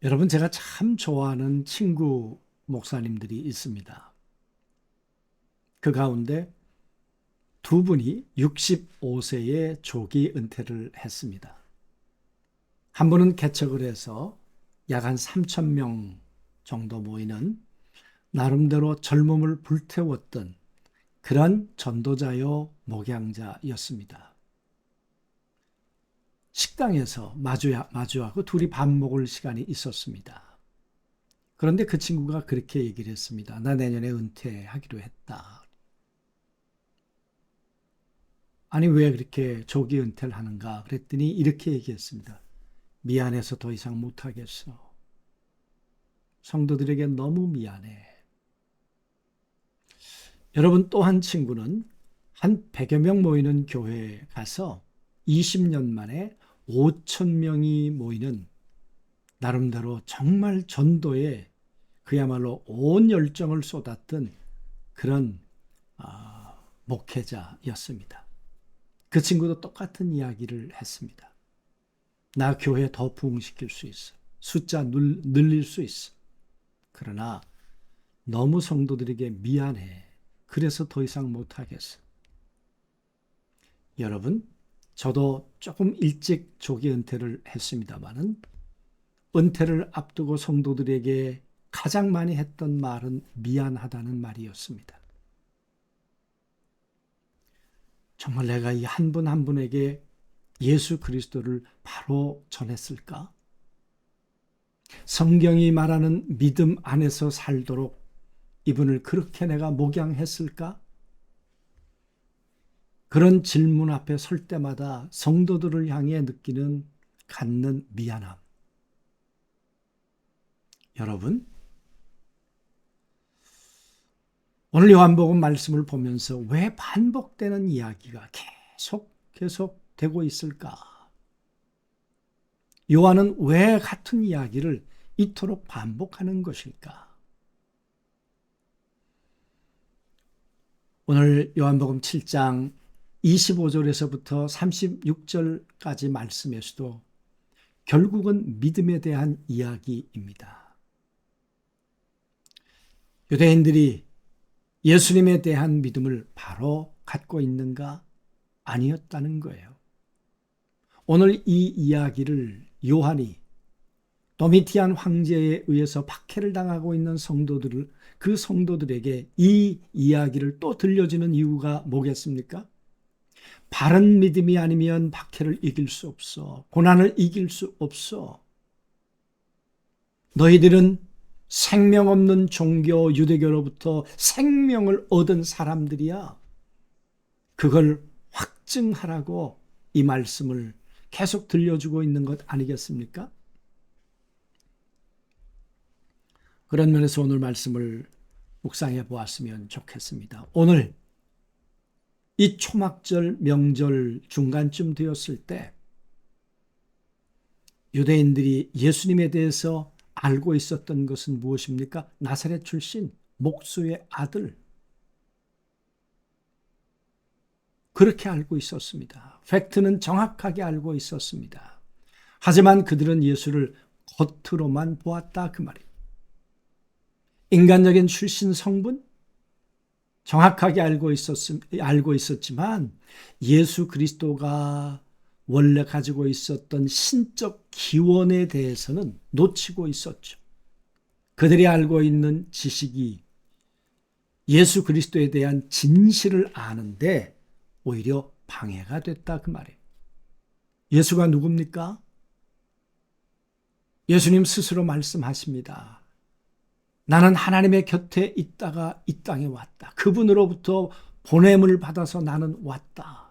여러분, 제가 참 좋아하는 친구 목사님들이 있습니다. 그 가운데 두 분이 65세에 조기 은퇴를 했습니다. 한 분은 개척을 해서 약 한 3천 명 정도 모이는 나름대로 젊음을 불태웠던 그런 전도자요 목양자였습니다. 식당에서 마주하고 둘이 밥 먹을 시간이 있었습니다. 그런데 그 친구가 그렇게 얘기를 했습니다. 나 내년에 은퇴하기로 했다. 아니, 왜 그렇게 조기 은퇴를 하는가? 그랬더니 이렇게 얘기했습니다. 미안해서 더 이상 못하겠어. 성도들에게 너무 미안해. 여러분, 또 한 친구는 한 100여 명 모이는 교회에 가서 20년 만에 5천 명이 모이는 나름대로 정말 전도에 그야말로 온 열정을 쏟았던 그런 목회자였습니다. 그 친구도 똑같은 이야기를 했습니다. 나 교회 더 부흥시킬 수 있어. 숫자 늘릴 수 있어. 그러나 너무 성도들에게 미안해. 그래서 더 이상 못하겠어. 여러분, 저도 조금 일찍 조기 은퇴를 했습니다마는 은퇴를 앞두고 성도들에게 가장 많이 했던 말은 미안하다는 말이었습니다. 정말 내가 이 한 분 한 분에게 예수 그리스도를 바로 전했을까? 성경이 말하는 믿음 안에서 살도록 이분을 그렇게 내가 목양했을까? 그런 질문 앞에 설 때마다 성도들을 향해 갖는 미안함. 여러분, 오늘 요한복음 말씀을 보면서 왜 반복되는 이야기가 계속 되고 있을까? 요한은 왜 같은 이야기를 이토록 반복하는 것일까? 오늘 요한복음 7장 25절에서부터 36절까지 말씀에서도 결국은 믿음에 대한 이야기입니다. 유대인들이 예수님에 대한 믿음을 바로 갖고 있는가? 아니었다는 거예요. 오늘 이 이야기를 요한이 도미티안 황제에 의해서 박해를 당하고 있는 그 성도들에게 이 이야기를 또 들려주는 이유가 뭐겠습니까? 바른 믿음이 아니면 박해를 이길 수 없어. 고난을 이길 수 없어. 너희들은 생명 없는 종교 유대교로부터 생명을 얻은 사람들이야. 그걸 확증하라고 이 말씀을 계속 들려주고 있는 것 아니겠습니까? 그런 면에서 오늘 말씀을 묵상해 보았으면 좋겠습니다. 오늘 이 초막절 명절 중간쯤 되었을 때 유대인들이 예수님에 대해서 알고 있었던 것은 무엇입니까? 나사렛 출신 목수의 아들. 그렇게 알고 있었습니다. 팩트는 정확하게 알고 있었습니다. 하지만 그들은 예수를 겉으로만 보았다 그 말이에요. 인간적인 출신 성분 정확하게 알고 있었지만 예수 그리스도가 원래 가지고 있었던 신적 기원에 대해서는 놓치고 있었죠. 그들이 알고 있는 지식이 예수 그리스도에 대한 진실을 아는데 오히려 방해가 됐다 그 말이에요. 예수가 누굽니까? 예수님 스스로 말씀하십니다. 나는 하나님의 곁에 있다가 이 땅에 왔다. 그분으로부터 보냄을 받아서 나는 왔다.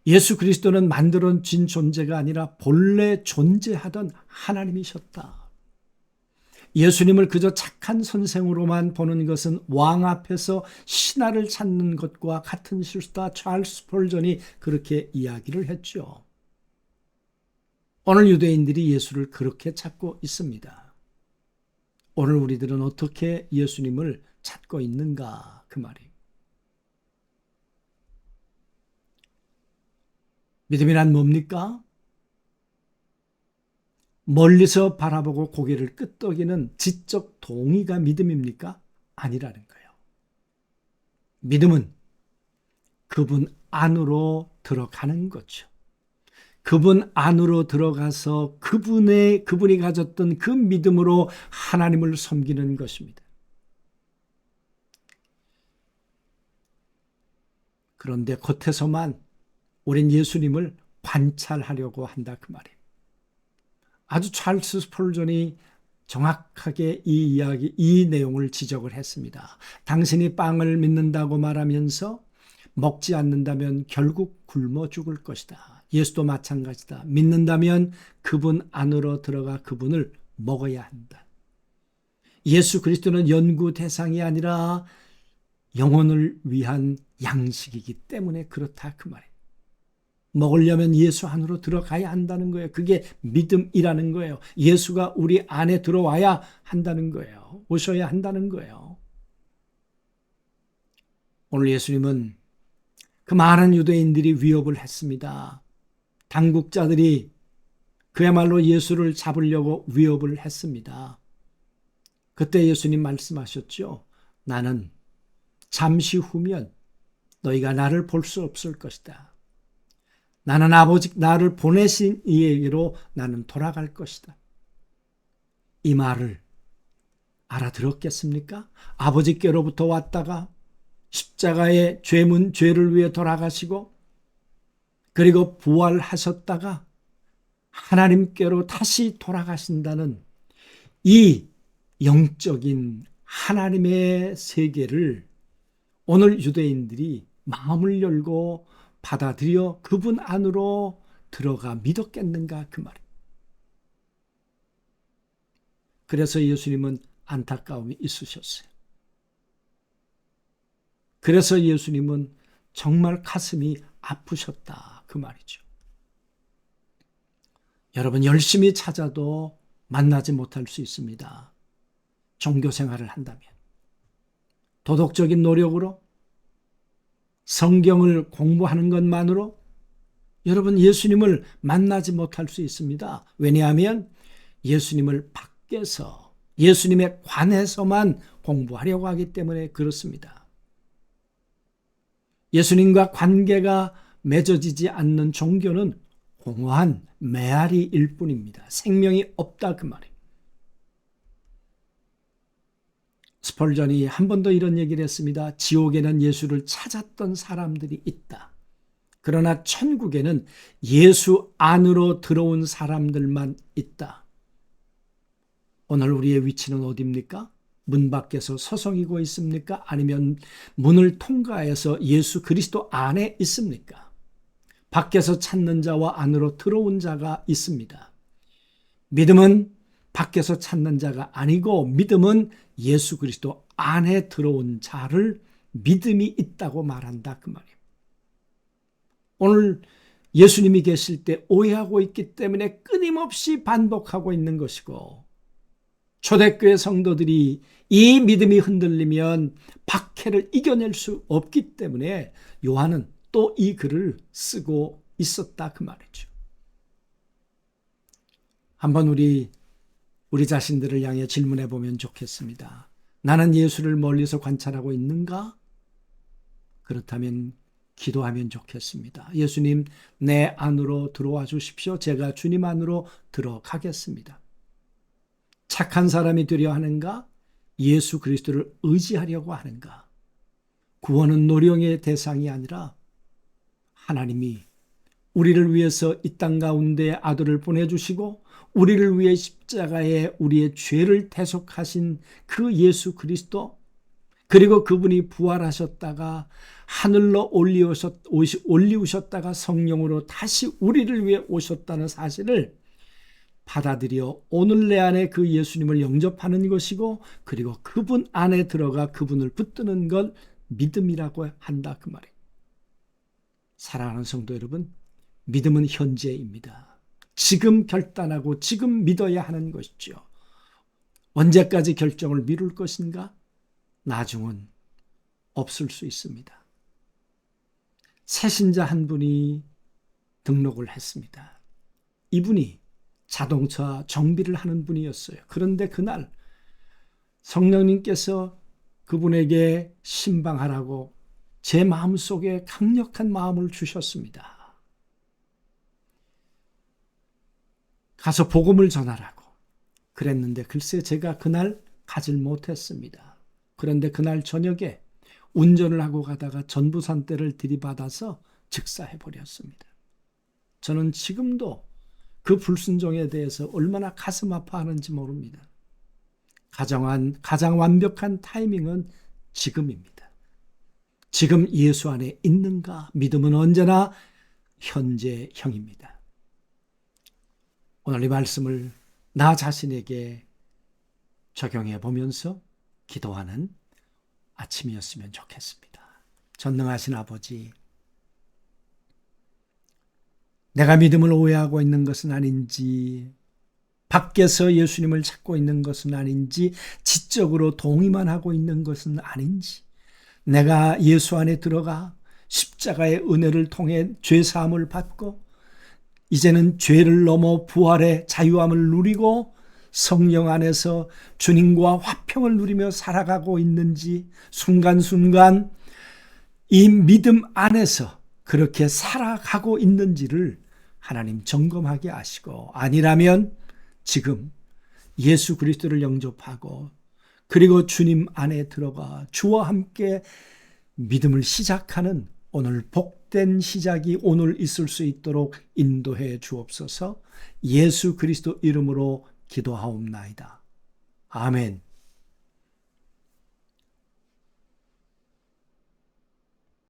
예수 그리스도는 만들어진 존재가 아니라 본래 존재하던 하나님이셨다. 예수님을 그저 착한 선생으로만 보는 것은 왕 앞에서 신하를 찾는 것과 같은 실수다. 찰스 스펄전이 그렇게 이야기를 했죠. 오늘 유대인들이 예수를 그렇게 찾고 있습니다. 오늘 우리들은 어떻게 예수님을 찾고 있는가 그 말이에요. 믿음이란 뭡니까? 멀리서 바라보고 고개를 끄덕이는 지적 동의가 믿음입니까? 아니라는 거예요. 믿음은 그분 안으로 들어가는 거죠. 그분 안으로 들어가서 그분이 가졌던 그 믿음으로 하나님을 섬기는 것입니다. 그런데 겉에서만 우린 예수님을 관찰하려고 한다 그 말이에요. 아주 찰스 스펄전이 정확하게 이 내용을 지적을 했습니다. 당신이 빵을 믿는다고 말하면서 먹지 않는다면 결국 굶어 죽을 것이다. 예수도 마찬가지다. 믿는다면 그분 안으로 들어가 그분을 먹어야 한다. 예수 그리스도는 연구 대상이 아니라 영혼을 위한 양식이기 때문에 그렇다 그 말이에요. 먹으려면 예수 안으로 들어가야 한다는 거예요. 그게 믿음이라는 거예요. 예수가 우리 안에 들어와야 한다는 거예요. 오셔야 한다는 거예요. 오늘 예수님은 그 많은 유대인들이 위협을 했습니다. 당국자들이 그야말로 예수를 잡으려고 위협을 했습니다. 그때 예수님 말씀하셨죠. 나는 잠시 후면 너희가 나를 볼 수 없을 것이다. 나는 아버지 나를 보내신 이에게로 나는 돌아갈 것이다. 이 말을 알아들었겠습니까? 아버지께로부터 왔다가 십자가의 죄를 위해 돌아가시고 그리고 부활하셨다가 하나님께로 다시 돌아가신다는 이 영적인 하나님의 세계를 오늘 유대인들이 마음을 열고 받아들여 그분 안으로 들어가 믿었겠는가 그 말이에요. 그래서 예수님은 안타까움이 있으셨어요. 그래서 예수님은 정말 가슴이 아프셨다 그 말이죠. 여러분 열심히 찾아도 만나지 못할 수 있습니다. 종교 생활을 한다면. 도덕적인 노력으로 성경을 공부하는 것만으로 여러분 예수님을 만나지 못할 수 있습니다. 왜냐하면 예수님을 밖에서 예수님에 관해서만 공부하려고 하기 때문에 그렇습니다. 예수님과 관계가 맺어지지 않는 종교는 공허한 메아리일 뿐입니다. 생명이 없다 그 말이에요. 스펄전이 한 번 더 이런 얘기를 했습니다. 지옥에는 예수를 찾았던 사람들이 있다. 그러나 천국에는 예수 안으로 들어온 사람들만 있다. 오늘 우리의 위치는 어디입니까? 문 밖에서 서성이고 있습니까? 아니면 문을 통과해서 예수 그리스도 안에 있습니까? 밖에서 찾는 자와 안으로 들어온 자가 있습니다. 믿음은 밖에서 찾는 자가 아니고 믿음은 예수 그리스도 안에 들어온 자를 믿음이 있다고 말한다 그 말이에요. 오늘 예수님이 계실 때 오해하고 있기 때문에 끊임없이 반복하고 있는 것이고 초대교회 성도들이 이 믿음이 흔들리면 박해를 이겨낼 수 없기 때문에 요한은 또 이 글을 쓰고 있었다 그 말이죠. 한번 우리 자신들을 향해 질문해 보면 좋겠습니다. 나는 예수를 멀리서 관찰하고 있는가? 그렇다면 기도하면 좋겠습니다. 예수님, 내 안으로 들어와 주십시오. 제가 주님 안으로 들어가겠습니다. 착한 사람이 되려 하는가? 예수 그리스도를 의지하려고 하는가? 구원은 노령의 대상이 아니라 하나님이 우리를 위해서 이 땅 가운데 아들을 보내주시고 우리를 위해 십자가에 우리의 죄를 대속하신 그 예수 그리스도 그리고 그분이 부활하셨다가 하늘로 올리우셨다가 성령으로 다시 우리를 위해 오셨다는 사실을 받아들여 오늘 내 안에 그 예수님을 영접하는 것이고 그리고 그분 안에 들어가 그분을 붙드는 걸 믿음이라고 한다 그 말이에요. 사랑하는 성도 여러분, 믿음은 현재입니다. 지금 결단하고 지금 믿어야 하는 것이죠. 언제까지 결정을 미룰 것인가? 나중은 없을 수 있습니다. 새신자 한 분이 등록을 했습니다. 이분이 자동차 정비를 하는 분이었어요. 그런데 그날 성령님께서 그분에게 신방하라고 제 마음속에 강력한 마음을 주셨습니다. 가서 복음을 전하라고 그랬는데 글쎄 제가 그날 가질 못했습니다. 그런데 그날 저녁에 운전을 하고 가다가 전부산대를 들이받아서 즉사해버렸습니다. 저는 지금도 그 불순종에 대해서 얼마나 가슴 아파하는지 모릅니다. 가장 완벽한 타이밍은 지금입니다. 지금 예수 안에 있는가? 믿음은 언제나 현재형입니다. 오늘 이 말씀을 나 자신에게 적용해 보면서 기도하는 아침이었으면 좋겠습니다. 전능하신 아버지, 내가 믿음을 오해하고 있는 것은 아닌지, 밖에서 예수님을 찾고 있는 것은 아닌지, 지적으로 동의만 하고 있는 것은 아닌지, 내가 예수 안에 들어가 십자가의 은혜를 통해 죄사함을 받고 이제는 죄를 넘어 부활의 자유함을 누리고 성령 안에서 주님과 화평을 누리며 살아가고 있는지, 순간순간 이 믿음 안에서 그렇게 살아가고 있는지를 하나님 점검하게 하시고, 아니라면 지금 예수 그리스도를 영접하고 그리고 주님 안에 들어가 주와 함께 믿음을 시작하는 오늘 복된 시작이 오늘 있을 수 있도록 인도해 주옵소서. 예수 그리스도 이름으로 기도하옵나이다. 아멘.